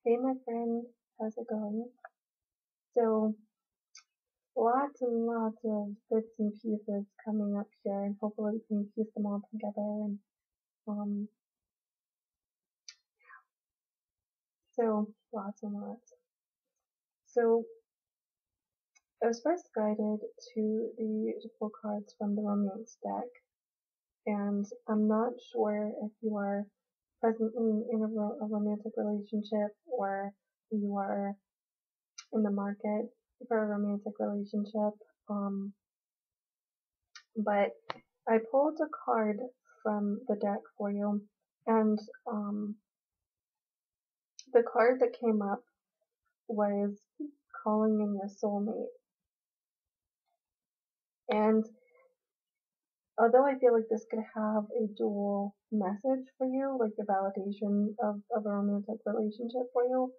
Hey my friend, how's it going? So, lots and lots of bits and pieces coming up here, and hopefully we can piece them all together. And um, so lots and lots. So, I was first guided to the beautiful cards from the romance deck, and I'm not sure if you are presently in a romantic relationship or you are in the market for a romantic relationship. But I pulled a card from the deck for you, and the card that came up was calling in your soulmate. And although I feel like this could have a dual message for you, like the validation of a romantic relationship for you,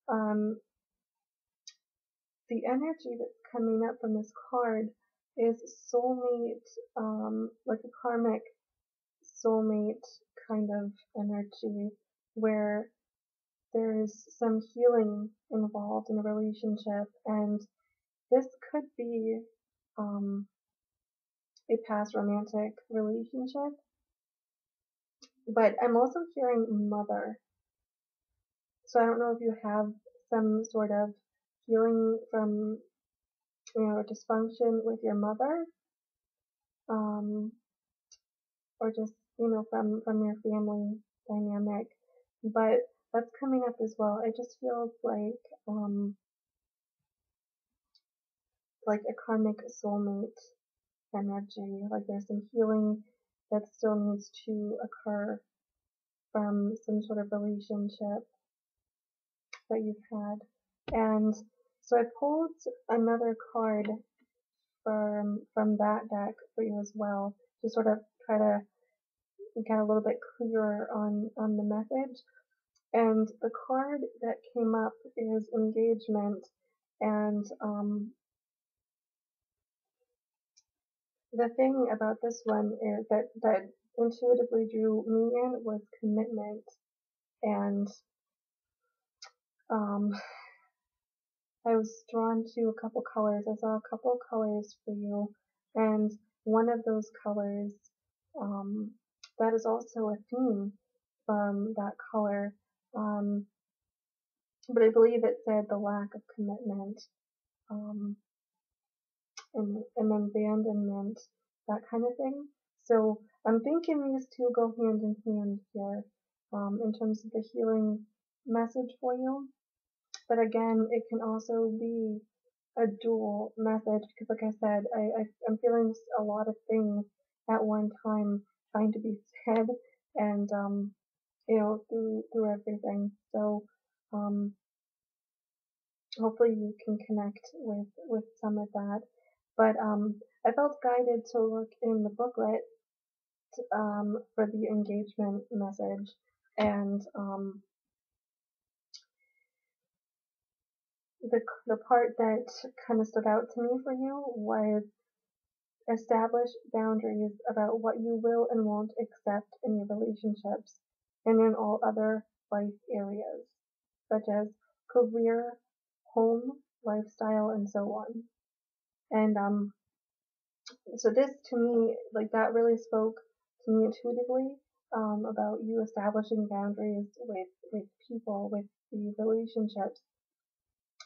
um, the energy that's coming up from this card is soulmate, like a karmic soulmate kind of energy where there's some healing involved in a relationship, and this could be a past romantic relationship. But I'm also hearing mother, so I don't know if you have some sort of healing from dysfunction with your mother, um, or just from your family dynamic. But that's coming up as well. It just feels like a karmic soulmate energy, like there's some healing that still needs to occur from some sort of relationship that you've had. And so I pulled another card from that deck for you as well to sort of try to get a little bit clearer on the message. And the card that came up is engagement, and the thing about this one is that intuitively drew me in was commitment. And um, I was drawn to a couple colors. I saw a couple colors for you, and one of those colors um, that is also a theme from that color. Um, but I believe it said the lack of commitment, um, and abandonment, that kind of thing. So I'm thinking these two go hand in hand here, in terms of the healing message for you. But again, it can also be a dual message because, like I said, I'm feeling a lot of things at one time trying to be said, and through everything. So hopefully you can connect with some of that. But I felt guided to look in the booklet for the engagement message, and the part that kind of stood out to me for you was establish boundaries about what you will and won't accept in your relationships and in all other life areas, such as career, home, lifestyle, and so on. And so this to me, like that really spoke to me intuitively about you establishing boundaries with people, with the relationships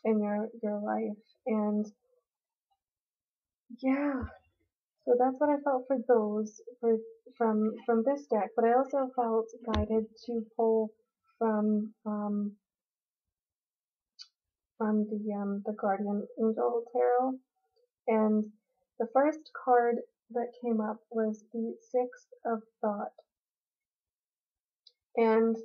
in your life. And yeah, so that's what I felt for those from this deck. But I also felt guided to pull from the Guardian Angel Tarot, and the first card that came up was the Six of Thought. And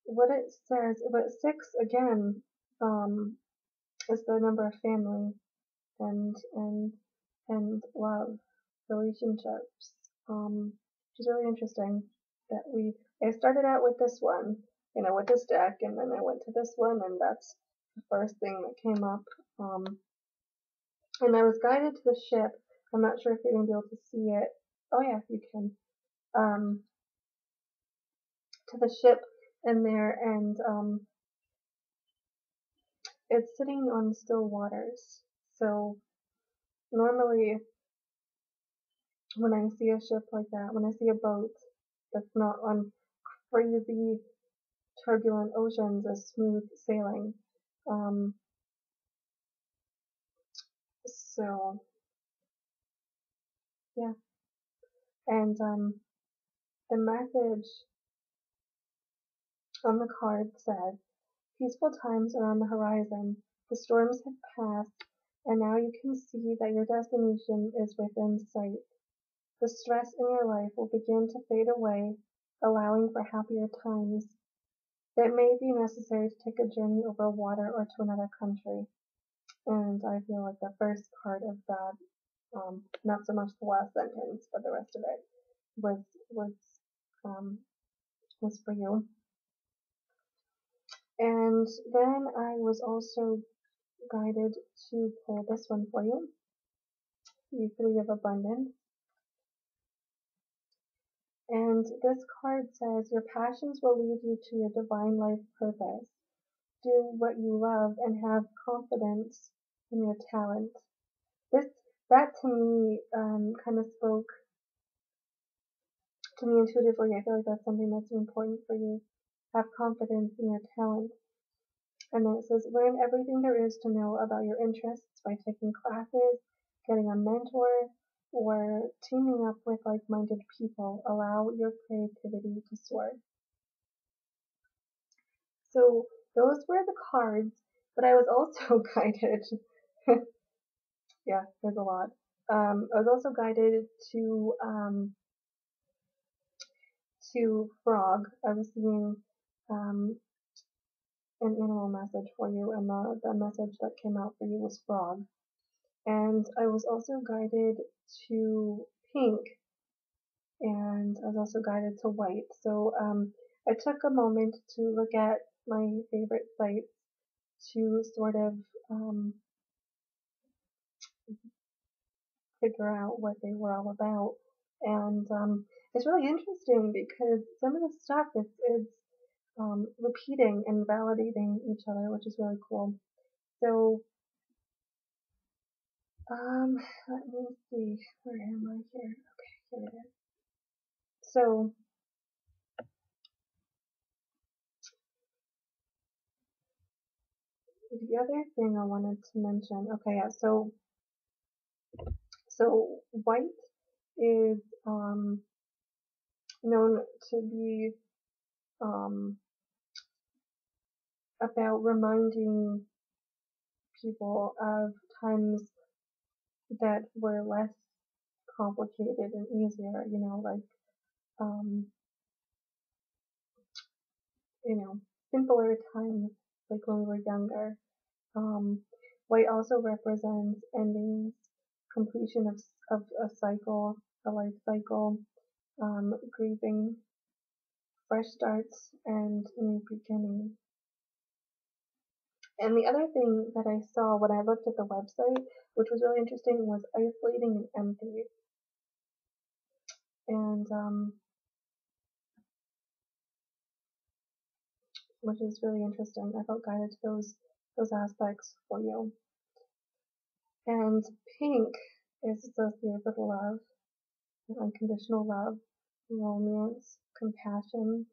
what it says, but six again, is the number of family and love, relationships. Which is really interesting that I started out with this one, with this deck, and then I went to this one, and that's the first thing that came up. And I was guided to the ship. I'm not sure if you're gonna be able to see it. Oh yeah, you can. To the ship in there, and it's sitting on still waters. So normally when I see a ship like that, when I see a boat that's not on crazy turbulent oceans is smooth sailing. Um, so yeah, and the message on the card said, "Peaceful times are on the horizon. The storms have passed, and now you can see that your destination is within sight. The stress in your life will begin to fade away, allowing for happier times. It may be necessary to take a journey over water or to another country." And I feel like the first part of that, not so much the last sentence, but the rest of it was was um, was for you. And then I was also guided to pull this one for you, the Three of Abundance. And this card says, your passions will lead you to your divine life purpose. Do what you love and have confidence in your talent. This that to me kind of spoke to me intuitively. I feel like that's something that's important for you. Have confidence in your talent. And then it says, learn everything there is to know about your interests by taking classes, getting a mentor, or teaming up with like-minded people. Allow your creativity to soar. So those were the cards, but I was also guided. Yeah, there's a lot. I was also guided to frog. I was seeing um, an animal message for you, and the message that came out for you was frog. And I was also guided to pink, and I was also guided to white. So I took a moment to look at my favorite sites to sort of figure out what they were all about. And it's really interesting because some of the stuff is repeating and validating each other, which is really cool. So let me see, where am I here? Okay, here it is. So the other thing I wanted to mention, okay, yeah, so white is known to be um, about reminding people of times that were less complicated and easier, like um, simpler times, like when we were younger. Um, White also represents endings, completion of a cycle, a life cycle, grieving, fresh starts, and new beginnings. And the other thing that I saw when I looked at the website, which was really interesting, was isolating and empty. And which is really interesting. I felt guided to those aspects for you. And pink is associated with love, unconditional love, romance, compassion,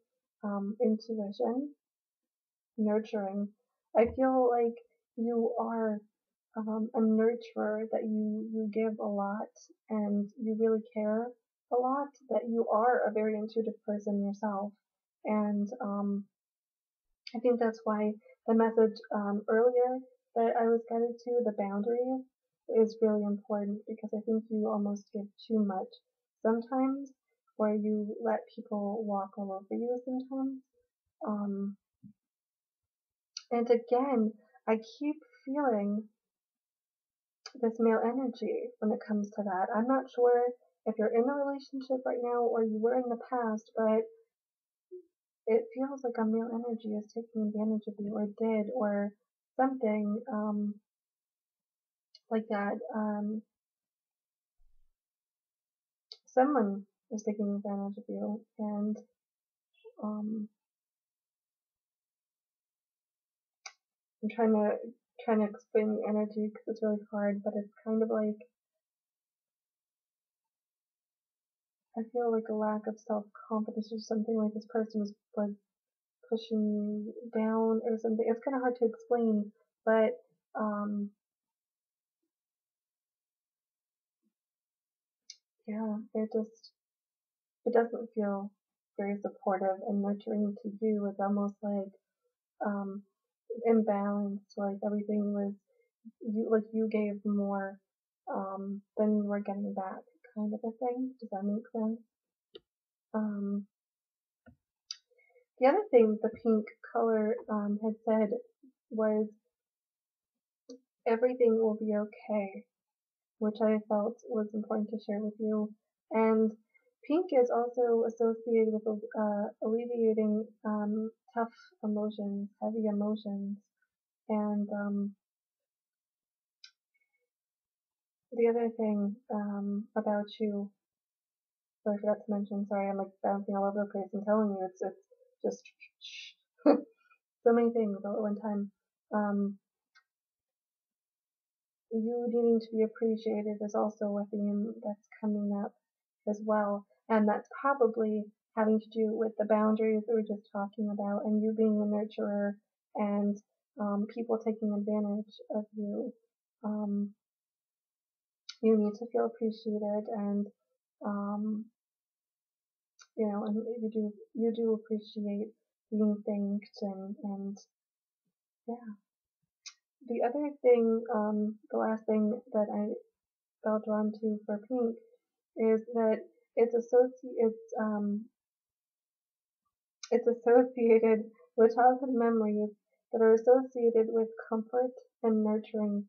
intuition, nurturing. I feel like you are a nurturer, that you give a lot and you really care a lot, that you are a very intuitive person yourself. And I think that's why the message earlier that I was guided to, the boundaries, is really important, because I think you almost give too much sometimes, or you let people walk all over you sometimes. Um, and again, I keep feeling this male energy when it comes to that. I'm not sure if you're in a relationship right now or you were in the past, but it feels like a male energy is taking advantage of you, or did, or something like that. Someone is taking advantage of you, and um, I'm trying to explain the energy because it's really hard, but it's kind of like I feel like a lack of self-confidence or something, like this person was pushing you down or something. It's kind of hard to explain, but yeah, it doesn't feel very supportive and nurturing to you. It's almost like um, imbalanced, like everything was you gave more than you were getting back, kind of a thing. Does that make sense? Um, the other thing the pink color had said was everything will be okay, which I felt was important to share with you. And pink is also associated with alleviating tough emotions, heavy emotions. And the other thing about you, that I forgot to mention, sorry, I'm like bouncing all over the place and telling you, it's just so many things all at one time. Um, you needing to be appreciated is also a theme that's coming up as well. And that's probably having to do with the boundaries that we were just talking about and you being a nurturer and people taking advantage of you. Um, you need to feel appreciated and um, and you do appreciate being thanked and yeah. The other thing, the last thing that I felt drawn to for pink is that it's associated with childhood memories that are associated with comfort and nurturing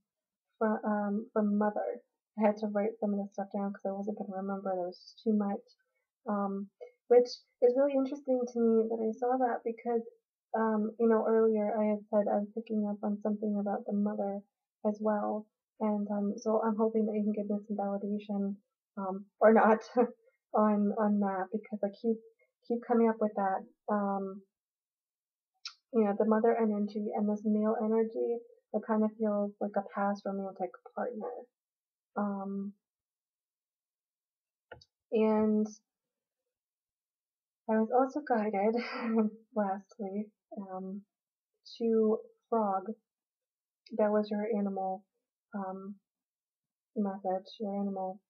from mother. I had to write some of this stuff down because I wasn't going to remember. There was too much. Which is really interesting to me that I saw that because, earlier I had said I was picking up on something about the mother as well. And so I'm hoping that you can give me some validation, or not, on that because I keep coming up with that. The mother energy and this male energy that kind of feels like a past romantic partner. And I was also guided, lastly, to frog. That was your animal um, message, your animal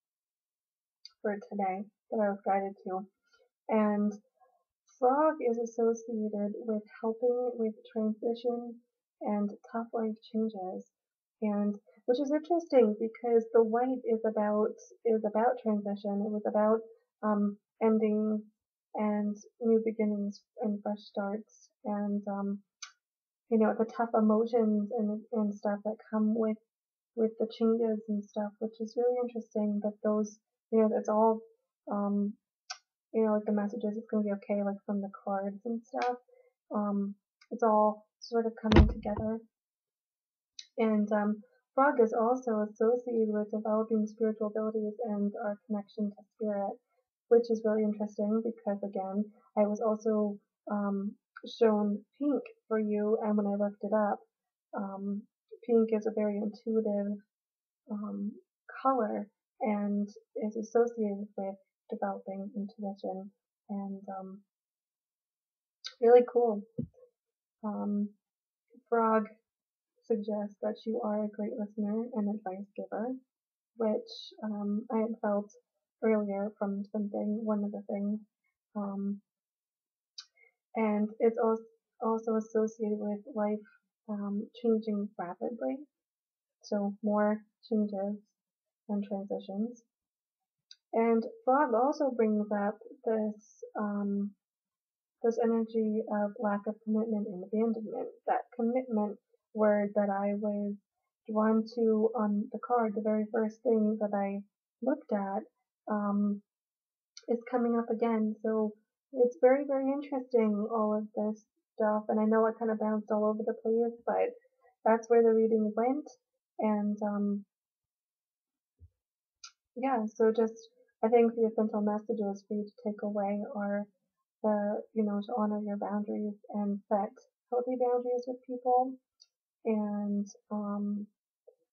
for today that I was guided to. And frog is associated with helping with transition and tough life changes. And which is interesting because the white is about transition. It was about endings and new beginnings and fresh starts and the tough emotions and stuff that come with the changes and stuff, which is really interesting that those it's all um like the messages it's gonna be okay, like from the cards and stuff. It's all sort of coming together. And frog is also associated with developing spiritual abilities and our connection to spirit, which is really interesting because again, I was also shown pink for you, and when I looked it up, um, pink is a very intuitive um, color and is associated with developing intuition and really cool. Um, frog suggests that you are a great listener and advice giver, which I had felt earlier from one of the things. Um, and it's also associated with life changing rapidly, so more changes and transitions. And frog also brings up this energy of lack of commitment and abandonment. That commitment word that I was drawn to on the card, the very first thing that I looked at, um, is coming up again. So it's very, very interesting, all of this stuff. And I know I kind of bounced all over the place, but that's where the reading went. And yeah, so just I think the essential messages for you to take away are to honor your boundaries and set healthy boundaries with people and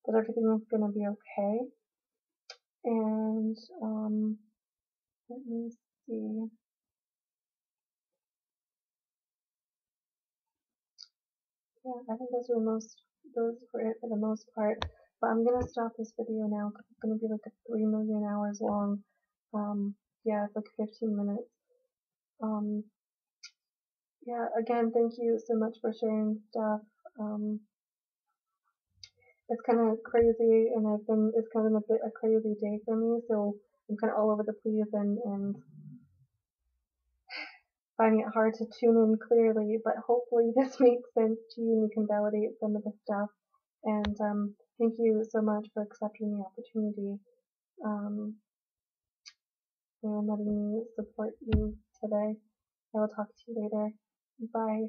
that everything is going to be okay. And let me see. Yeah, I think those were it for the most part. But I'm gonna stop this video now because it's gonna be like 3 million hours long. Yeah, it's like 15 minutes. Um, yeah, again, thank you so much for sharing stuff. Um, it's kind of crazy, and it's kind of a bit a crazy day for me, so I'm kind of all over the place and finding it hard to tune in clearly, but hopefully this makes sense to you and you can validate some of the stuff. And thank you so much for accepting the opportunity um, and letting me support you today. I will talk to you later. Bye.